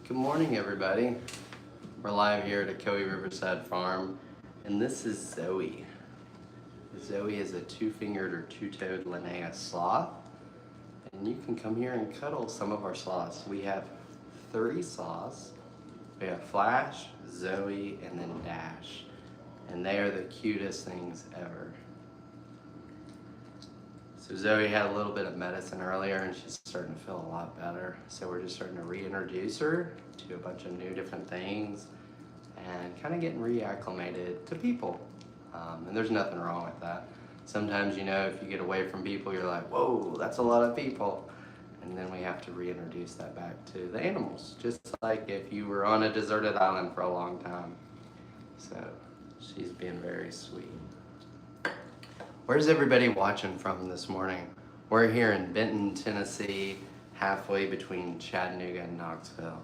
Good morning, everybody. We're live here at Ocoee Riverside Farm, and this is Zoe. Zoe is a two-fingered or two-toed Linnaeus sloth, and you can come here and cuddle some of our sloths. We have 3 sloths. We have Flash, Zoe, and then Dash, and they are the cutest things ever. So Zoe had a little bit of medicine earlier and she's starting to feel a lot better. So we're just starting to reintroduce her to a bunch of new different things and kind of getting reacclimated to people. And there's nothing wrong with that. Sometimes, you know, if you get away from people, you're like, whoa, that's a lot of people. And then we have to reintroduce that back to the animals, just like if you were on a deserted island for a long time. So she's being very sweet. Where's everybody watching from this morning? We're here in Benton, Tennessee, halfway between Chattanooga and Knoxville.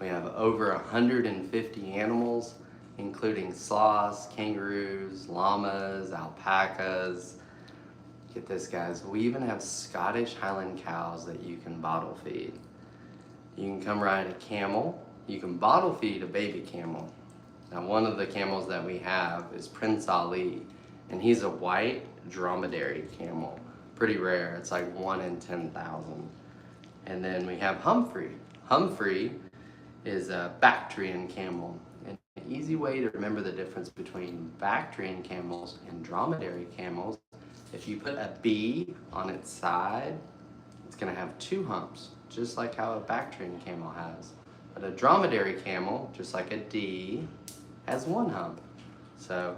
We have over 150 animals, including sloths, kangaroos, llamas, alpacas. Get this, guys. We even have Scottish Highland cows that you can bottle feed. You can come ride a camel. You can bottle feed a baby camel. Now, one of the camels that we have is Prince Ali, and he's a white dromedary camel. Pretty rare. It's like 1 in 10,000. And then we have Humphrey. Humphrey is a Bactrian camel. And an easy way to remember the difference between Bactrian camels and dromedary camels, if you put a B on its side, it's going to have 2 humps, just like how a Bactrian camel has. But a dromedary camel, just like a D, has 1 hump. So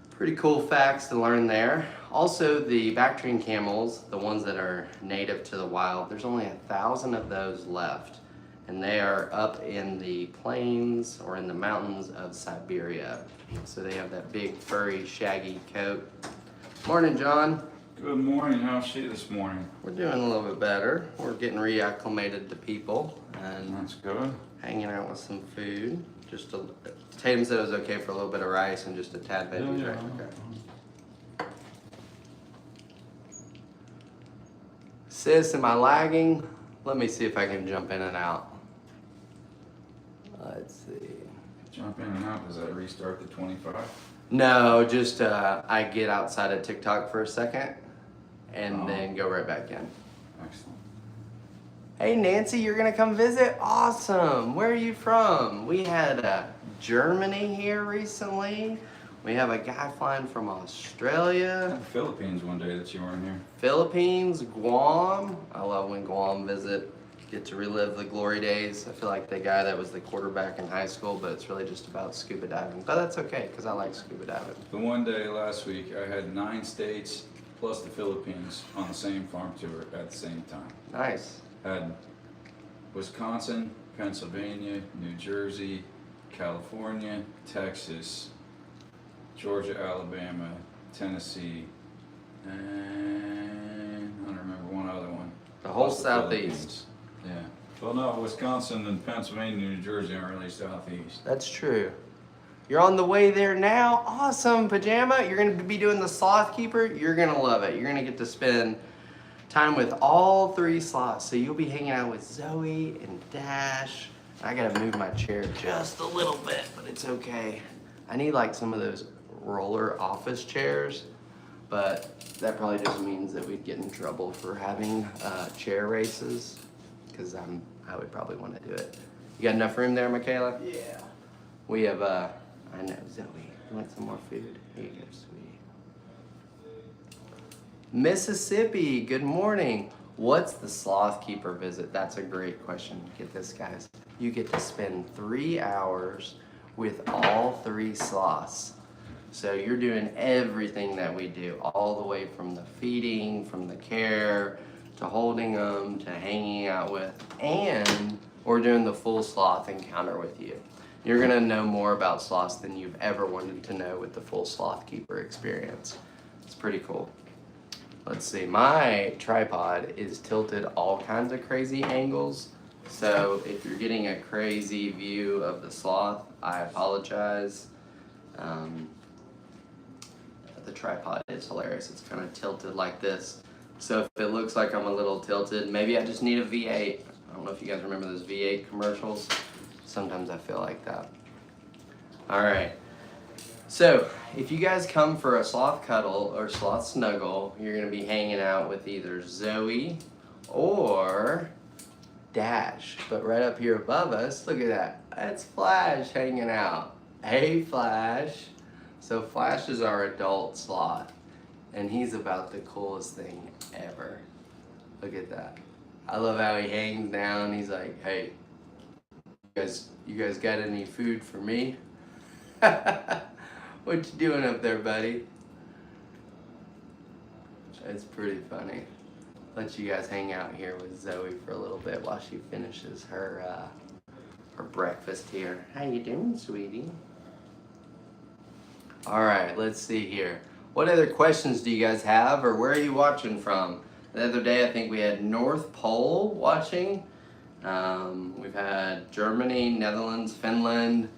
pretty cool facts to learn there. Also, the Bactrian camels, the ones that are native to the wild, there's only 1,000 of those left. And they are up in the plains or in the mountains of Siberia. So they have that big, furry, shaggy coat. Morning, John. Good morning. How's she this morning? We're doing a little bit better. We're getting reacclimated to people and That's good. hanging out with some food. Just a Tatum said it was okay for a little bit of rice and just a tad veggies, right? Okay. Sis, am I lagging? Let me see if I can jump in and out. Let's see. Jump in and out. Does that restart the 25? No, just I get outside of TikTok for a second and then go right back in. Excellent. Hey Nancy, you're gonna come visit? Awesome. Where are you from? We had Germany here recently. We have a guy flying from Australia. The Philippines one day that you weren't here. Philippines, Guam. I love when Guam visit. Get to relive the glory days. I feel like the guy that was the quarterback in high school, but it's really just about scuba diving. But that's okay, because I like scuba diving. The one day last week, I had 9 states plus the Philippines on the same farm tour at the same time. Nice. Had Wisconsin, Pennsylvania, New Jersey, California, Texas, Georgia, Alabama, Tennessee, and I don't remember one other one. The whole Plus the Southeast. Philippines. Yeah. Well, no, Wisconsin and Pennsylvania, New Jersey aren't really Southeast. That's true. You're on the way there now. Awesome, Pajama. You're going to be doing the Sloth Keeper. You're going to love it. You're going to get to spend time with all 3 sloths. So you'll be hanging out with Zoe and Dash. I got to move my chair just a little bit, but it's okay. I need like some of those roller office chairs, but that probably just means that we'd get in trouble for having chair races, because I would probably want to do it. You got enough room there, Michaela? Yeah. We have, I know, Zoe, you want some more food? Here you go, sweetie. Mississippi, good morning. What's the Sloth Keeper visit? That's a great question. Get this, guys. You get to spend 3 hours with all 3 sloths. So you're doing everything that we do, all the way from the feeding, from the care, to holding them, to hanging out with, and we're doing the full sloth encounter with you. You're gonna know more about sloths than you've ever wanted to know with the full Sloth Keeper experience. It's pretty cool. Let's see, my tripod is tilted all kinds of crazy angles. So if you're getting a crazy view of the sloth, I apologize. The tripod is hilarious. It's kind of tilted like this. So if it looks like I'm a little tilted, maybe I just need a V8. I don't know if you guys remember those V8 commercials. Sometimes I feel like that. All right. So, if you guys come for a sloth cuddle or sloth snuggle, you're going to be hanging out with either Zoe or Dash. But right up here above us, look at that. That's Flash hanging out. Hey, Flash. So, Flash is our adult sloth, and he's about the coolest thing ever. Look at that. I love how he hangs down. He's like, hey, you guys got any food for me? What you doing up there, buddy? It's pretty funny. Let you guys hang out here with Zoe for a little bit while she finishes her breakfast here. How you doing, sweetie? All right, let's see here. What other questions do you guys have, or where are you watching from? The other day, I think we had North Pole watching. We've had Germany, Netherlands, Finland.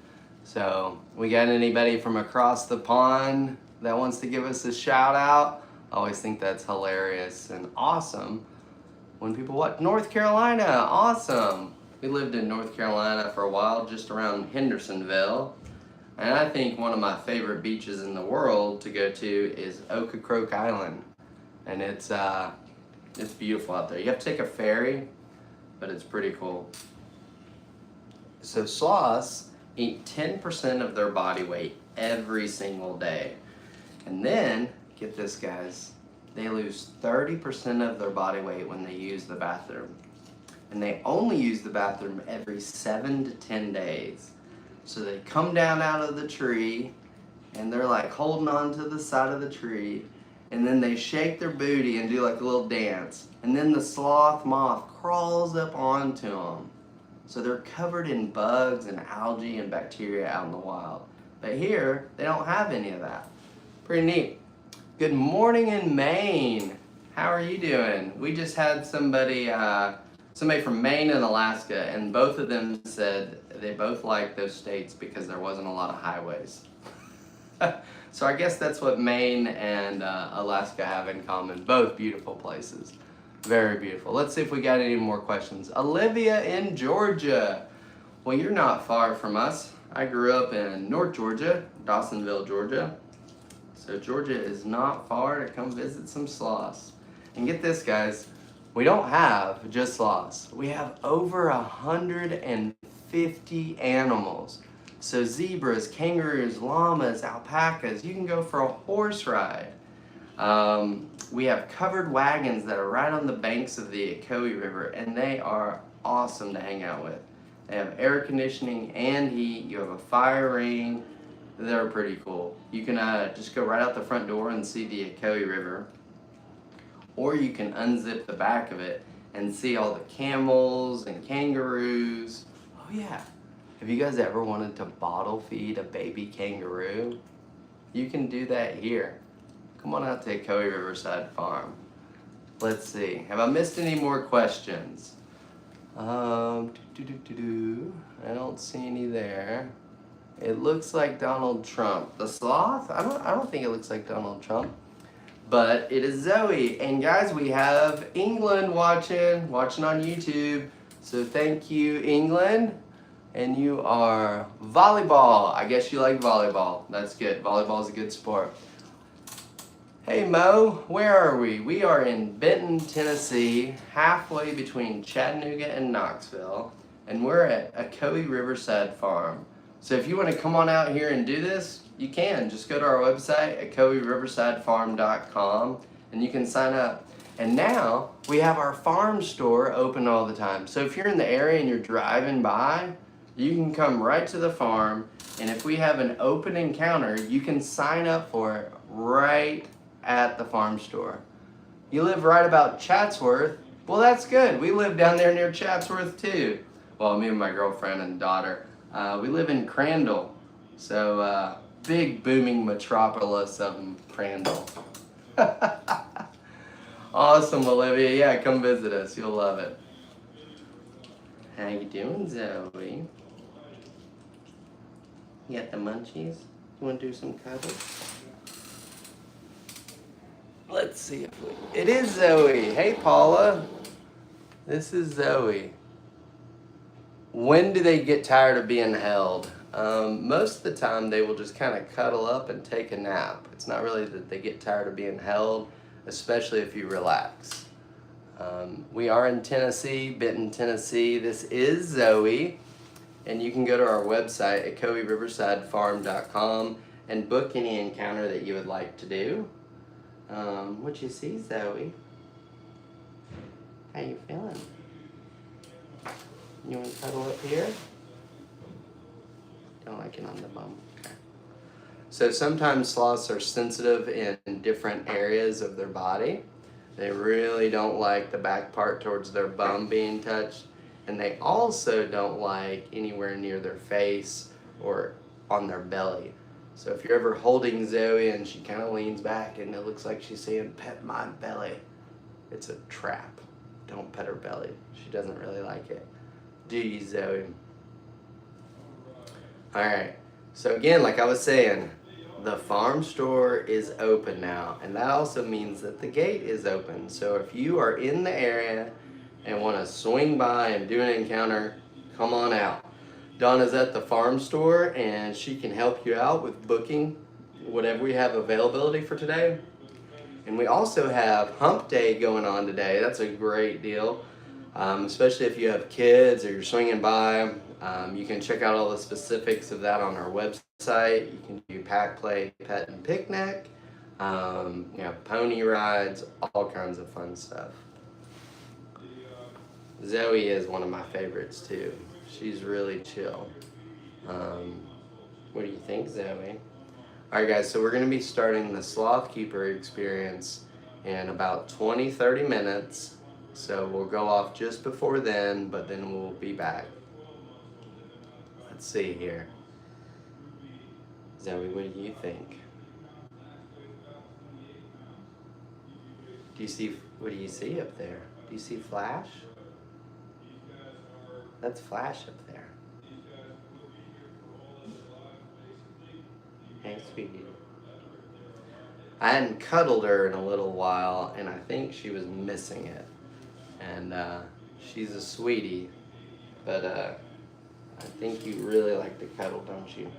So, we got anybody from across the pond that wants to give us a shout out? I always think that's hilarious and awesome when people watch. North Carolina, awesome. We lived in North Carolina for a while, just around Hendersonville. And I think one of my favorite beaches in the world to go to is Ocracoke Island. And it's beautiful out there. You have to take a ferry, but it's pretty cool. So sloths eat 10% of their body weight every single day. And then, get this guys, they lose 30% of their body weight when they use the bathroom. And they only use the bathroom every 7 to 10 days. So they come down out of the tree and they're like holding on to the side of the tree, and then they shake their booty and do like a little dance. And then the sloth moth crawls up onto them. So they're covered in bugs and algae and bacteria out in the wild. But here, they don't have any of that. Pretty neat. Good morning in Maine. How are you doing? We just had somebody from Maine and Alaska, and both of them said they both liked those states because there wasn't a lot of highways. So I guess that's what Maine and Alaska have in common. Both beautiful places. Very beautiful. Let's see if we got any more questions. Olivia in Georgia. Well, you're not far from us. I grew up in North Georgia, Dawsonville, Georgia. So Georgia is not far to come visit some sloths. And get this, guys. We don't have just sloths. We have over 150 animals. So zebras, kangaroos, llamas, alpacas. You can go for a horse ride. We have covered wagons that are right on the banks of the Ocoee River, and they are awesome to hang out with. They have air conditioning and heat. You have a fire ring. They're pretty cool. You can just go right out the front door and see the Ocoee River. Or you can unzip the back of it and see all the camels and kangaroos. Oh yeah. Have you guys ever wanted to bottle feed a baby kangaroo? You can do that here. Come on out to Ocoee Riverside Farm. Let's see. Have I missed any more questions? I don't see any there. It looks like Donald Trump. The sloth? I don't think it looks like Donald Trump. But it is Zoe. And guys, we have England watching on YouTube. So thank you, England. And you are volleyball. I guess you like volleyball. That's good. Volleyball is a good sport. Hey Mo, where are we? We are in Benton, Tennessee, halfway between Chattanooga and Knoxville, and we're at Ocoee Riverside Farm. So if you want to come on out here and do this, you can. Just go to our website, ocoeeriversidefarm.com, and you can sign up. And now we have our farm store open all the time. So if you're in the area and you're driving by, you can come right to the farm, and if we have an open encounter, you can sign up for it right at the farm store. You live right about Chatsworth? Well, that's good. We live down there near Chatsworth too. Well, me and my girlfriend and daughter. We live in Crandall. So, big booming metropolis of Crandall. Awesome, Olivia. Yeah, come visit us. You'll love it. How you doing, Zoe? You got the munchies? You want to do some cuddles? Let's see if it is Zoe. Hey, Paula. This is Zoe. When do they get tired of being held? Most of the time they will just kind of cuddle up and take a nap. It's not really that they get tired of being held, especially if you relax. We are in Tennessee, Benton, Tennessee. This is Zoe, and you can go to our website at Ocoee Riverside Farm.com and book any encounter that you would like to do. What you see, Zoe? How you feeling? You want to cuddle up here? Don't like it on the bum. Okay. So sometimes sloths are sensitive in different areas of their body. They really don't like the back part towards their bum being touched, and they also don't like anywhere near their face or on their belly. So if you're ever holding Zoe and she kind of leans back and it looks like she's saying, "Pet my belly," it's a trap. Don't pet her belly. She doesn't really like it. Do you, Zoe? Alright, so again, like I was saying, the farm store is open now, and that also means that the gate is open. So if you are in the area and want to swing by and do an encounter, come on out. Donna's at the farm store and she can help you out with booking whatever we have availability for today. And we also have Hump Day going on today. That's a great deal, especially if you have kids or you're swinging by. You can check out all the specifics of that on our website. You can do pack, play, pet, and picnic. Pony rides, all kinds of fun stuff. Zoe is one of my favorites too. She's really chill. What do you think, Zoe? Alright guys, so we're going to be starting the Sloth Keeper experience in about 20-30 minutes. So we'll go off just before then, but then we'll be back. Let's see here. Zoe, what do you think? What do you see up there? Do you see Flash? That's Flash up there. Hey, sweetie. I hadn't cuddled her in a little while, and I think she was missing it. And she's a sweetie, but I think you really like to cuddle, don't you?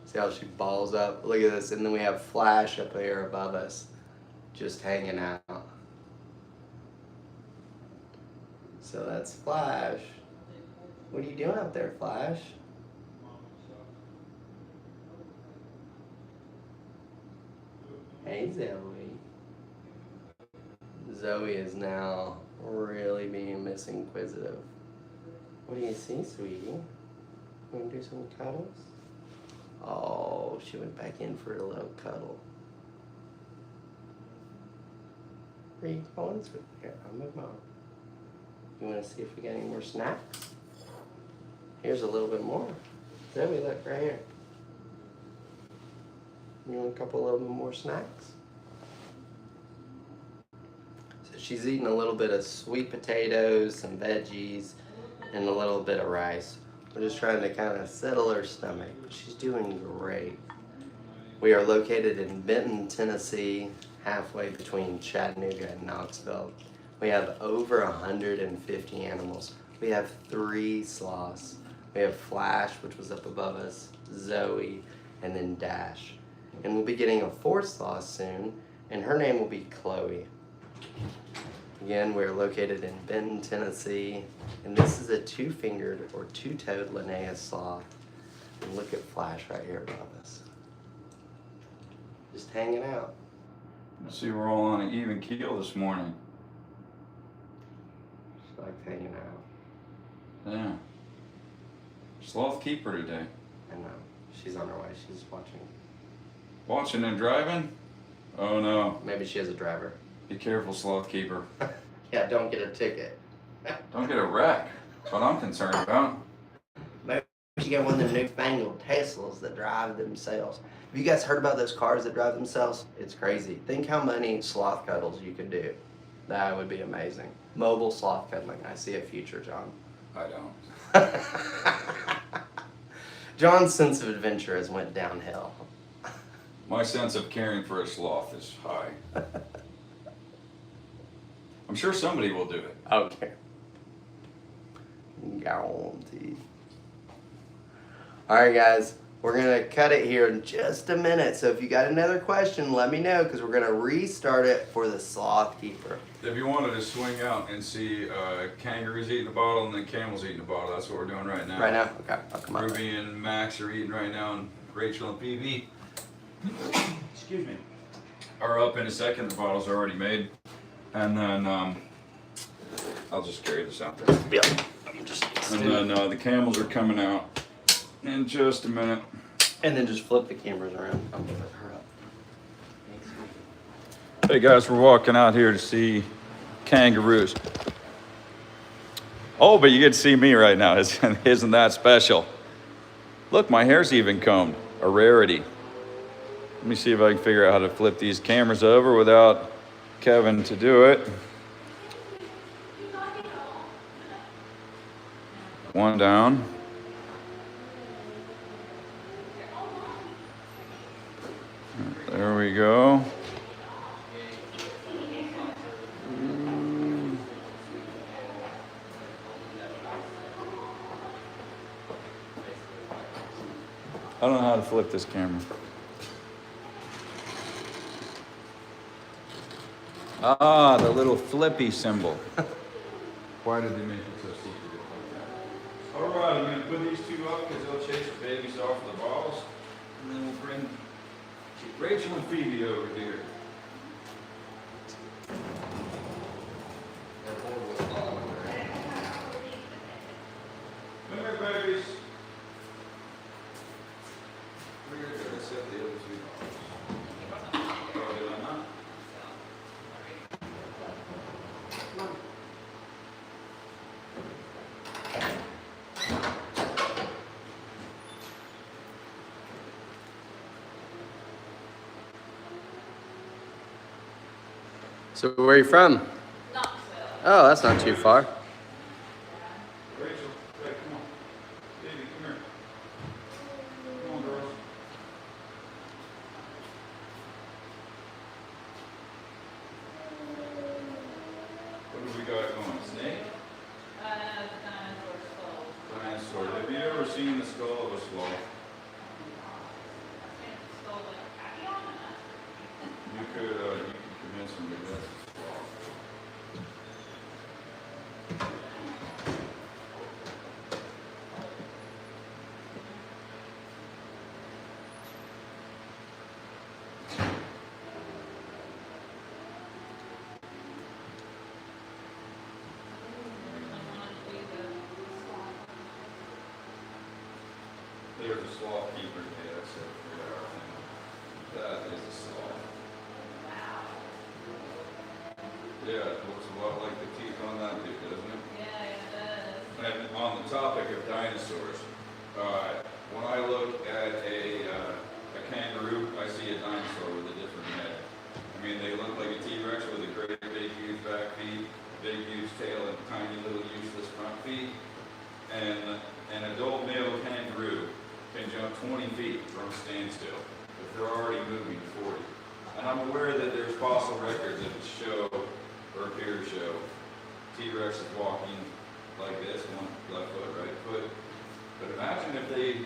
See how she balls up? Look at this. And then we have Flash up there above us, just hanging out. So that's Flash. What are you doing up there, Flash? Hey, Zoe. Zoe is now really being Miss Inquisitive. What do you see, sweetie? Want to do some cuddles? Oh, she went back in for a little cuddle. Where are you going, sweetie? Here, I'll move on. You want to see if we got any more snacks? Here's a little bit more. Zoe, look, right here. You want a couple of more snacks? So she's eating a little bit of sweet potatoes, some veggies, and a little bit of rice. We're just trying to kind of settle her stomach. She's doing great. We are located in Benton, Tennessee, halfway between Chattanooga and Knoxville. We have over 150 animals. We have 3 sloths. We have Flash, which was up above us, Zoe, and then Dash. And we'll be getting a 4th sloth soon, and her name will be Chloe. Again, we're located in Benton, Tennessee, and this is a 2-fingered or 2-toed Linnaeus sloth. And look at Flash right here above us. Just hanging out. I see we're all on an even keel this morning. She likes hanging out. Yeah. Sloth Keeper today. I know. She's on her way. She's watching. Watching and driving? Oh no. Maybe she has a driver. Be careful, Sloth Keeper. Yeah, don't get a ticket. Don't get a wreck. That's what I'm concerned about. Maybe you get one of them newfangled Teslas that drive themselves. Have you guys heard about those cars that drive themselves? It's crazy. Think how many sloth cuddles you could do. That would be amazing. Mobile sloth cuddling. I see a future, John. I don't. John's sense of adventure has went downhill. My sense of caring for a sloth is high. I'm sure somebody will do it. Okay. Guaranteed. All right, guys. We're going to cut it here in just a minute. So if you got another question, let me know because we're going to restart it for the sloth keeper. If you wanted to swing out and see kangaroos eating the bottle and then camels eating the bottle, that's what we're doing right now. Right now? Okay. I'll come on. Ruby and Max are eating right now, and Rachel and PB, excuse me, are up in a second. The bottles are already made. And then I'll just carry this out there. Yeah. And then the camels are coming out in just a minute. And then just flip the cameras around. I'll put her up. Thanks. Hey guys, we're walking out here to see kangaroos. Oh, but you get to see me right now. Isn't that special? Look, my hair's even combed. A rarity. Let me see if I can figure out how to flip these cameras over without Kevin to do it. One down. There we go. I don't know how to flip this camera. Ah, the little flippy symbol. Why did they make it so secretive like that? All right, I'm going to put these two up because they'll chase the babies off the balls. And then we'll bring Rachel and Phoebe over here. Come here, babies. We're going to set the other two balls. Oh, did I not? So where are you from? Knoxville. Oh, that's not too far. Rachel, hey, come on. Baby, come here. Come on, girls. What do we got going? Snake? Dinosaur skull. Dinosaur. Have you ever seen the skull of a sloth? Skull with a catty on it. You could convince them that that's a sloth. There's a sloth keeper today, that's it. That is a sloth. Yeah, it looks a lot like the teeth on that dude, doesn't it? Yeah, it does. And on the topic of dinosaurs, when I look at a kangaroo, I see a dinosaur with a different head. I mean, they look like a T-Rex with a great big huge back feet, big huge tail, and tiny little useless front feet. And an adult male kangaroo can jump 20 feet from a standstill if they're already moving 40. And I'm aware that there's fossil records that show, or appear to show, T-Rex is walking like this, one left foot, right foot. But imagine if they,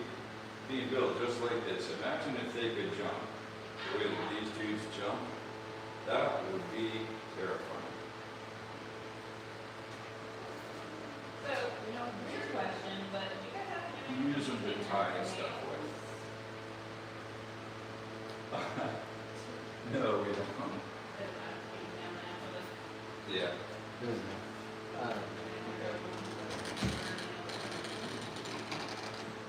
being built just like this, imagine if they could jump the way that these dudes jump. That would be terrifying. So, weird question, but do you guys have any? Use them to tie stuff with. No, we don't. Yeah.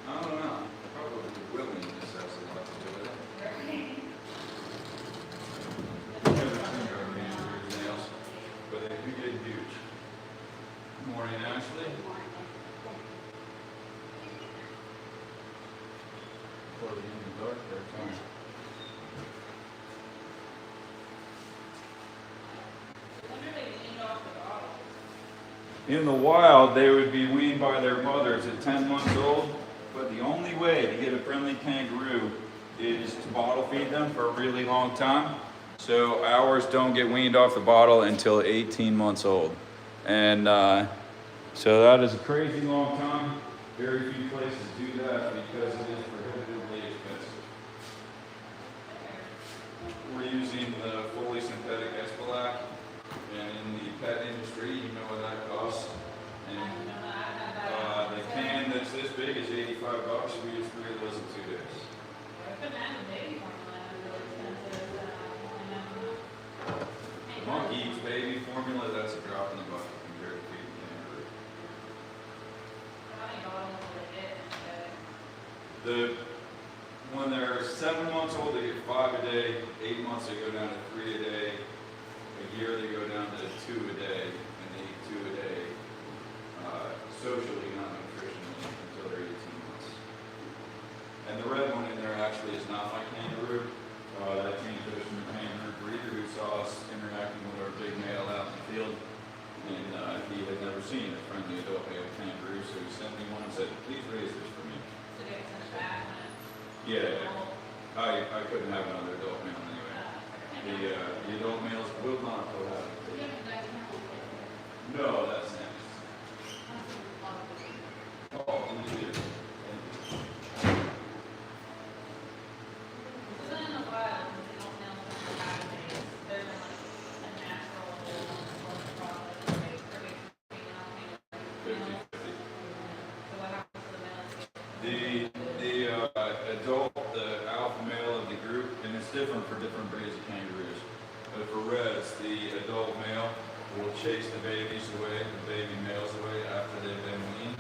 I don't know. Probably willingness has a lot to do with it. Never seen our kangaroo's nails, but they do get huge. Morning, Ashley. Before the end of dark, they're fine. In the wild, they would be weaned by their mothers at 10 months old, but the only way to get a friendly kangaroo is to bottle feed them for a really long time. So ours don't get weaned off the bottle until 18 months old. And so that is a crazy long time. Very few places do that because it is prohibitively expensive. We're using the fully synthetic Espalac, and in the pet industry, you know what that costs. And the can that's this big is $85. We use 3 of those in 2 days. Monkey's baby formula, that's a drop in the bucket compared to feeding Kangaroo. When they're 7 months old, they get 5 a day. 8 months, they go down to 3 a day. A year, they go down to 2 a day, and they eat 2 a day, socially, not nutritionally, until they're 18 months. And the red one in there actually is not my Kangaroo. That came to us from a Kangaroo breeder who saw us interacting with our big male out in the field, and he had never seen a friendly adult male kangaroo, so he sent me one and said, "Please raise this for me." Yeah, I couldn't have another adult male anyway. The adult males will not go out. No, that's nice. Oh, you do. The alpha male of the group, and it's different for different breeds of kangaroos. But for reds, the adult male will chase the babies away, the baby males away after they've been weaned,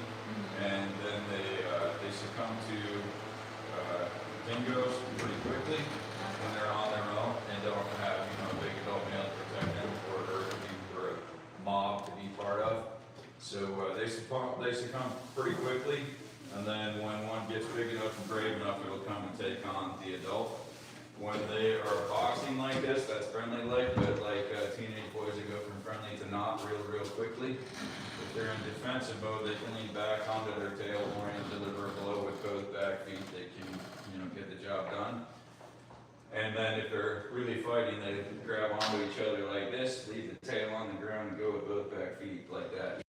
and then they succumb to dingoes pretty quickly when they're on their own and don't have a big adult male to protect them or a mob to be part of. So they succumb pretty quickly. And then when one gets big enough and brave enough, it'll come and take on the adult. When they are boxing like this, that's friendly like, but like teenage boys that go from friendly to not real quickly. If they're in defensive mode, they can lean back onto their tail horn and deliver a blow with both back feet. They can, get the job done. And then if they're really fighting, they grab onto each other like this, leave the tail on the ground and go with both back feet like that.